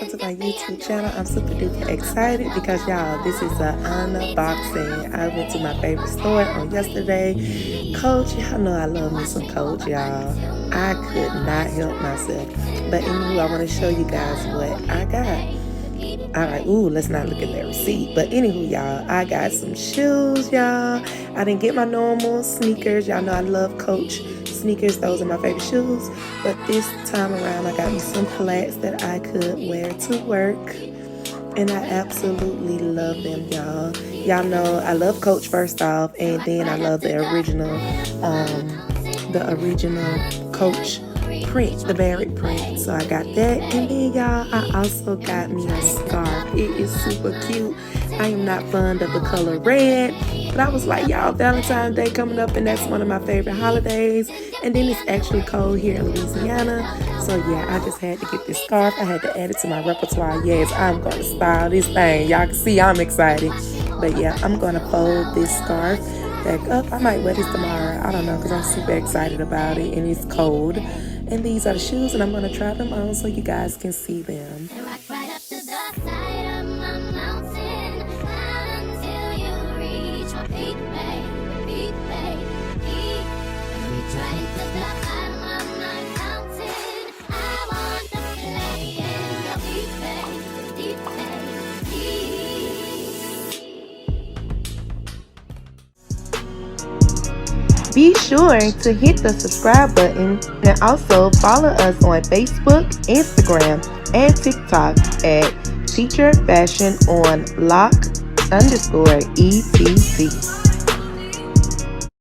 to my YouTube channel. I'm super duper excited because y'all, this is an unboxing. I went to my favorite store on yesterday. Coach, y'all know I love me some Coach, y'all. I could not help myself. But anywho, I want to show you guys what I got. Alright, let's not look at that receipt. But anywho, y'all, I got some shoes, y'all. I didn't get my normal sneakers. Y'all know I love Coach sneakers. Those are my favorite shoes. But this time around, I got me some flats that I could wear to work. And I absolutely love them, y'all. Y'all know I love Coach first off. And then I love the original Coach print, the varied print. So I got that. And then y'all, I also got me a scarf. It is super cute. I am not fond of the color red, but I was like, y'all, Valentine's Day coming up, and that's one of my favorite holidays. And then it's actually cold here in Louisiana, so yeah, I just had to get this scarf. I had to add it to my repertoire. Yes, I'm gonna style this thing. Y'all can see I'm excited. But yeah, I'm gonna fold this scarf back up. I might wear this tomorrow, I don't know, because I'm super excited about it and it's cold. And these are the shoes, and I'm gonna try them on so you guys can see them. Be sure to hit the subscribe button and also follow us on Facebook, Instagram, and TikTok at Teacher Fashion on lock_ETC.